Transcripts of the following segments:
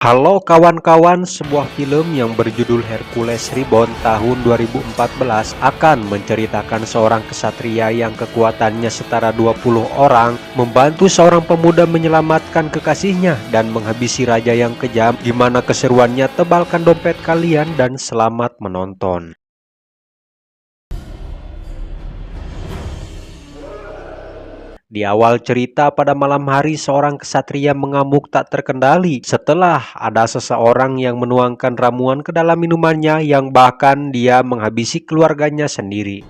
Halo kawan-kawan, sebuah film yang berjudul Hercules Reborn tahun 2014 akan menceritakan seorang kesatria yang kekuatannya setara 20 orang membantu seorang pemuda menyelamatkan kekasihnya dan menghabisi raja yang kejam. Gimana keseruannya? Tebalkan dompet kalian dan selamat menonton. Di awal cerita, pada malam hari seorang kesatria mengamuk tak terkendali setelah ada seseorang yang menuangkan ramuan ke dalam minumannya yang bahkan dia menghabisi keluarganya sendiri.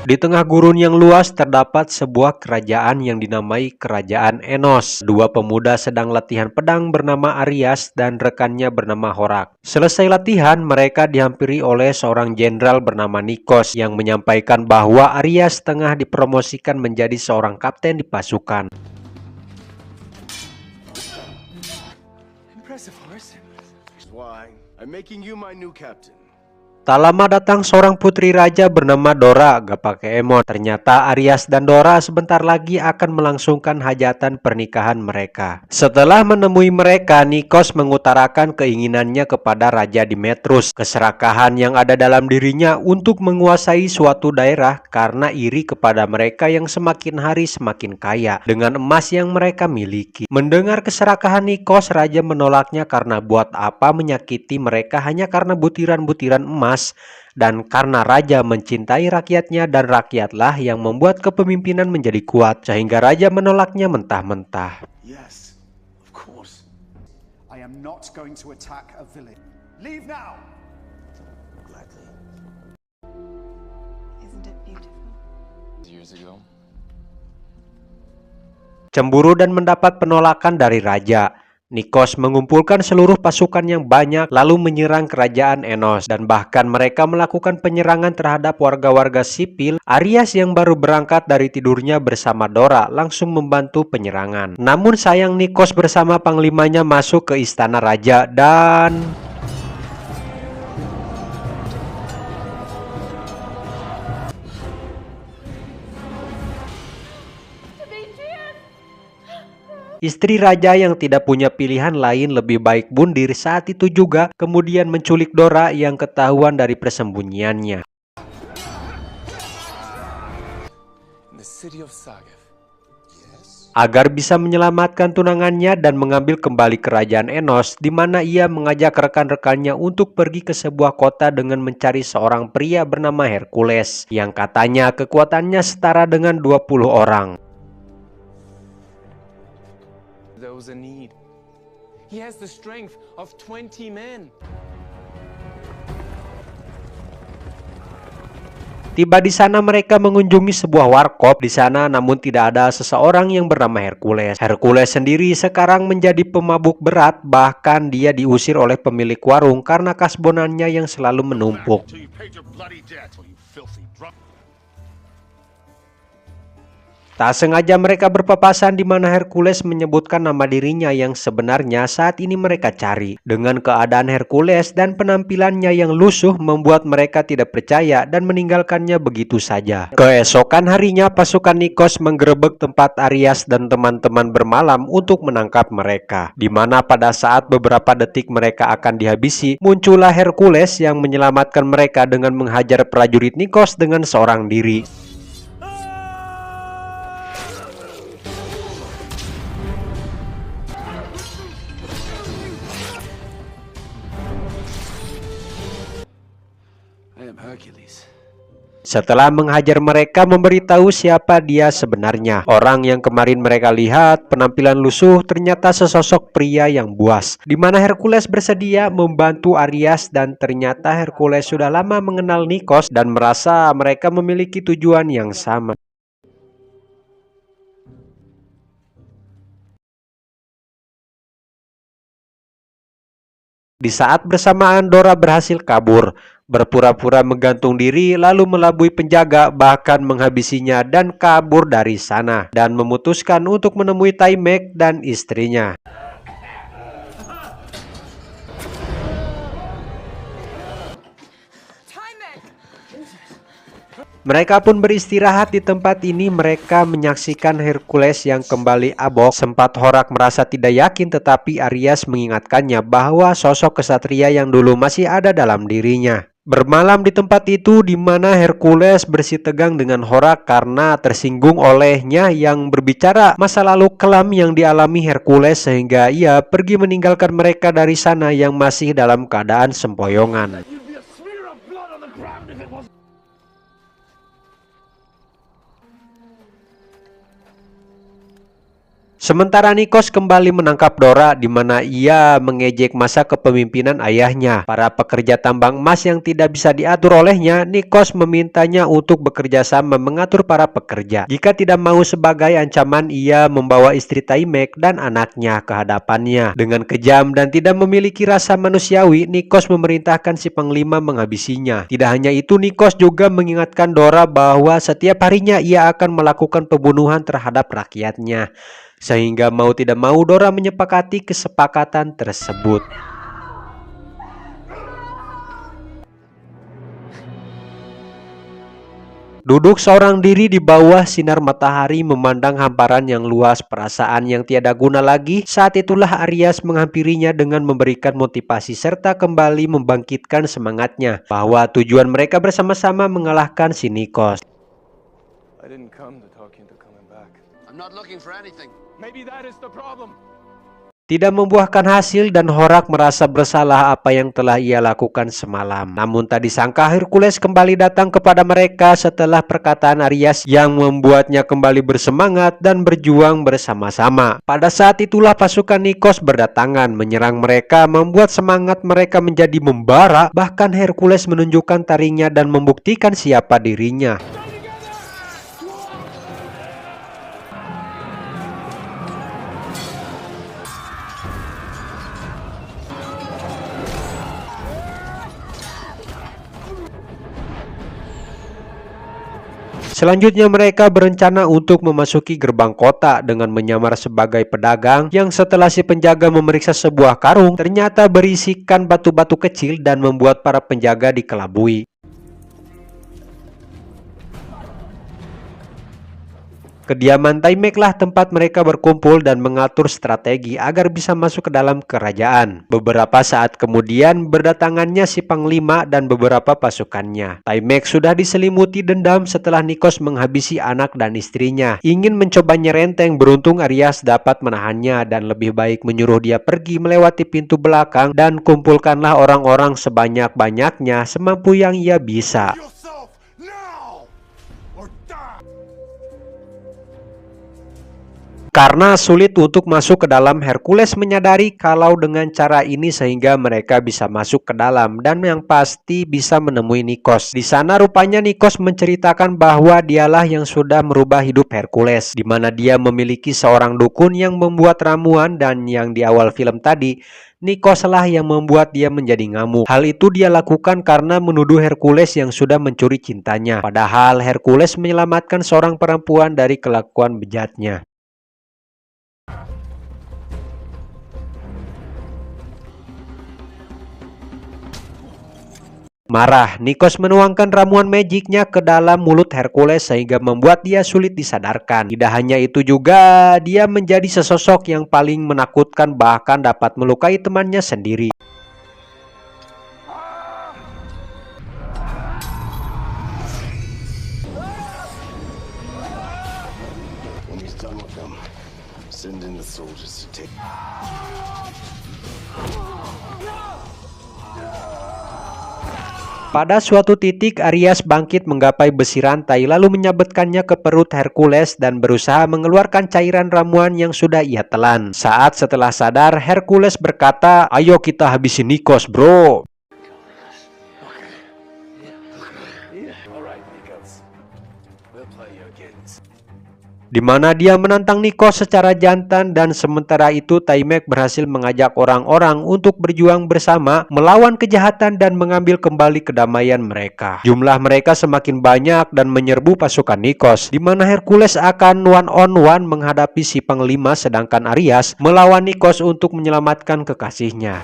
Di tengah gurun yang luas terdapat sebuah kerajaan yang dinamai Kerajaan Enos. Dua pemuda sedang latihan pedang bernama Arias dan rekannya bernama Horak. Selesai latihan, mereka dihampiri oleh seorang jenderal bernama Nikos yang menyampaikan bahwa Arias tengah dipromosikan menjadi seorang kapten di pasukan. Impressive horse. Why? I'm making you my new captain. Tak lama datang seorang putri raja bernama Dora, gak pakai emot. Ternyata Arias dan Dora sebentar lagi akan melangsungkan hajatan pernikahan mereka. Setelah menemui mereka, Nikos mengutarakan keinginannya kepada Raja Demetrus. Keserakahan yang ada dalam dirinya untuk menguasai suatu daerah karena iri kepada mereka yang semakin hari semakin kaya dengan emas yang mereka miliki. Mendengar keserakahan Nikos, Raja menolaknya karena buat apa menyakiti mereka hanya karena butiran-butiran emas. Dan karena raja mencintai rakyatnya dan rakyatlah yang membuat kepemimpinan menjadi kuat, sehingga raja menolaknya mentah-mentah. Yes, of course. I am not going to attack a village. Leave now! Gladly. Isn't it beautiful? Years ago. Cemburu dan mendapat penolakan dari raja, Nikos mengumpulkan seluruh pasukan yang banyak lalu menyerang kerajaan Enos dan bahkan mereka melakukan penyerangan terhadap warga-warga sipil. Arias yang baru berangkat dari tidurnya bersama Dora langsung membantu penyerangan. Namun sayang, Nikos bersama panglimanya masuk ke istana raja dan istri raja yang tidak punya pilihan lain lebih baik bundir saat itu juga kemudian menculik Dora yang ketahuan dari persembunyiannya. In the city of Sagav. Agar bisa menyelamatkan tunangannya dan mengambil kembali kerajaan Enos, di mana ia mengajak rekan-rekannya untuk pergi ke sebuah kota dengan mencari seorang pria bernama Hercules yang katanya kekuatannya setara dengan 20 orang. There was a need. He has the strength of 20 men. Tiba di sana mereka mengunjungi sebuah warkop di sana, namun tidak ada seseorang yang bernama Hercules. Hercules sendiri sekarang menjadi pemabuk berat, bahkan dia diusir oleh pemilik warung karena kasbonannya yang selalu menumpuk. Tak sengaja mereka berpapasan di mana Hercules menyebutkan nama dirinya yang sebenarnya saat ini mereka cari. Dengan keadaan Hercules dan penampilannya yang lusuh membuat mereka tidak percaya dan meninggalkannya begitu saja. Keesokan harinya pasukan Nikos menggerebek tempat Arias dan teman-teman bermalam untuk menangkap mereka. Di mana pada saat beberapa detik mereka akan dihabisi, muncullah Hercules yang menyelamatkan mereka dengan menghajar prajurit Nikos dengan seorang diri. I am Hercules. Setelah menghajar mereka memberitahu siapa dia sebenarnya. Orang yang kemarin mereka lihat penampilan lusuh ternyata sesosok pria yang buas. Di mana Hercules bersedia membantu Arias dan ternyata Hercules sudah lama mengenal Nikos dan merasa mereka memiliki tujuan yang sama. Di saat bersamaan Dora berhasil kabur, berpura-pura menggantung diri lalu melabui penjaga bahkan menghabisinya dan kabur dari sana dan memutuskan untuk menemui Taimek dan istrinya. Mereka pun beristirahat di tempat ini. Mereka menyaksikan Hercules yang kembali abok. Sempat Horak merasa tidak yakin, tetapi Aryas mengingatkannya bahwa sosok kesatria yang dulu masih ada dalam dirinya. Bermalam di tempat itu, di mana Hercules bersitegang dengan Horak karena tersinggung olehnya yang berbicara masa lalu kelam yang dialami Hercules, sehingga ia pergi meninggalkan mereka dari sana yang masih dalam keadaan sempoyongan. Sementara Nikos kembali menangkap Dora, di mana ia mengejek masa kepemimpinan ayahnya. Para pekerja tambang emas yang tidak bisa diatur olehnya, Nikos memintanya untuk bekerja sama mengatur para pekerja. Jika tidak mau sebagai ancaman, ia membawa istri Taimek dan anaknya ke hadapannya. Dengan kejam dan tidak memiliki rasa manusiawi, Nikos memerintahkan si Panglima menghabisinya. Tidak hanya itu, Nikos juga mengingatkan Dora bahwa setiap harinya ia akan melakukan pembunuhan terhadap rakyatnya. Sehingga mau tidak mau Dora menyepakati kesepakatan tersebut. Duduk seorang diri di bawah sinar matahari memandang hamparan yang luas, perasaan yang tiada guna lagi. Saat itulah Aryas menghampirinya dengan memberikan motivasi serta kembali membangkitkan semangatnya bahwa tujuan mereka bersama-sama mengalahkan si Nikos. I didn't come to talk you into coming back. I'm not looking for anything. Maybe that is the problem. Tidak membuahkan hasil dan Horak merasa bersalah apa yang telah ia lakukan semalam. Namun tak disangka Hercules kembali datang kepada mereka setelah perkataan Aryas yang membuatnya kembali bersemangat dan berjuang bersama-sama. Pada saat itulah pasukan Nikos berdatangan menyerang mereka, membuat semangat mereka menjadi membara. Bahkan Hercules menunjukkan taringnya dan membuktikan siapa dirinya. Selanjutnya mereka berencana untuk memasuki gerbang kota dengan menyamar sebagai pedagang yang setelah si penjaga memeriksa sebuah karung ternyata berisikan batu-batu kecil dan membuat para penjaga dikelabui. Kediaman Taimek lah tempat mereka berkumpul dan mengatur strategi agar bisa masuk ke dalam kerajaan. Beberapa saat kemudian berdatangannya si Panglima dan beberapa pasukannya. Taimek sudah diselimuti dendam setelah Nikos menghabisi anak dan istrinya. Ingin mencoba nyerenteng, beruntung Aryas dapat menahannya dan lebih baik menyuruh dia pergi melewati pintu belakang dan kumpulkanlah orang-orang sebanyak-banyaknya semampu yang ia bisa. Yourself now, or die! Karena sulit untuk masuk ke dalam, Hercules menyadari kalau dengan cara ini sehingga mereka bisa masuk ke dalam dan yang pasti bisa menemui Nikos. Di sana rupanya Nikos menceritakan bahwa dialah yang sudah merubah hidup Hercules, di mana dia memiliki seorang dukun yang membuat ramuan dan yang di awal film tadi Nikos lah yang membuat dia menjadi ngamuk. Hal itu dia lakukan karena menuduh Hercules yang sudah mencuri cintanya. Padahal Hercules menyelamatkan seorang perempuan dari kelakuan bejatnya. Marah, Nikos menuangkan ramuan magicnya ke dalam mulut Hercules sehingga membuat dia sulit disadarkan. Tidak hanya itu juga, dia menjadi sesosok yang paling menakutkan, bahkan dapat melukai temannya sendiri. When he's done with them, send in the soldiers to take. Pada suatu titik, Aryas bangkit menggapai besi rantai lalu menyabetkannya ke perut Hercules dan berusaha mengeluarkan cairan ramuan yang sudah ia telan. Saat setelah sadar, Hercules berkata, "Ayo kita habisi Nikos, bro." Alright, Nikos. We'll play your games. Di mana dia menantang Nikos secara jantan dan sementara itu Taimek berhasil mengajak orang-orang untuk berjuang bersama melawan kejahatan dan mengambil kembali kedamaian mereka. Jumlah mereka semakin banyak dan menyerbu pasukan Nikos, di mana Hercules akan one-on-one menghadapi si Panglima sedangkan Aryas melawan Nikos untuk menyelamatkan kekasihnya.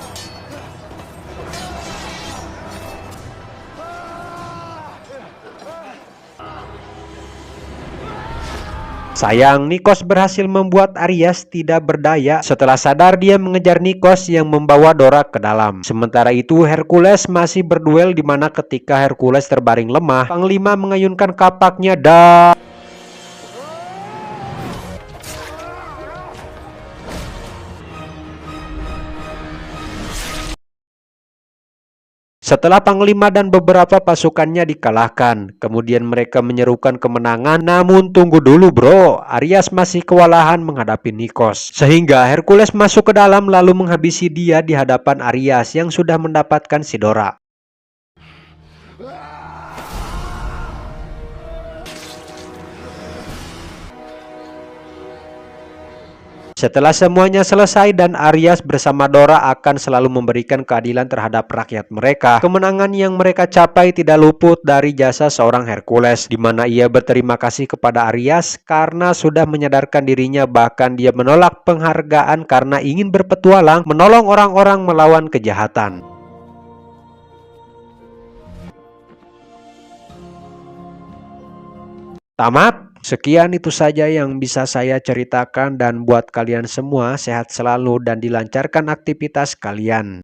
Sayang, Nikos berhasil membuat Arias tidak berdaya. Setelah sadar, dia mengejar Nikos yang membawa Dora ke dalam. Sementara itu, Hercules masih berduel di mana ketika Hercules terbaring lemah, Panglima mengayunkan kapaknya dan setelah Panglima dan beberapa pasukannya dikalahkan, kemudian mereka menyerukan kemenangan. Namun tunggu dulu bro, Arias masih kewalahan menghadapi Nikos. Sehingga Hercules masuk ke dalam lalu menghabisi dia di hadapan Arias yang sudah mendapatkan si Dora. Setelah semuanya selesai dan Arias bersama Dora akan selalu memberikan keadilan terhadap rakyat mereka, kemenangan yang mereka capai tidak luput dari jasa seorang Hercules, di mana ia berterima kasih kepada Arias karena sudah menyadarkan dirinya, bahkan dia menolak penghargaan karena ingin berpetualang menolong orang-orang melawan kejahatan. Tamat. Sekian itu saja yang bisa saya ceritakan dan buat kalian semua sehat selalu dan dilancarkan aktivitas kalian.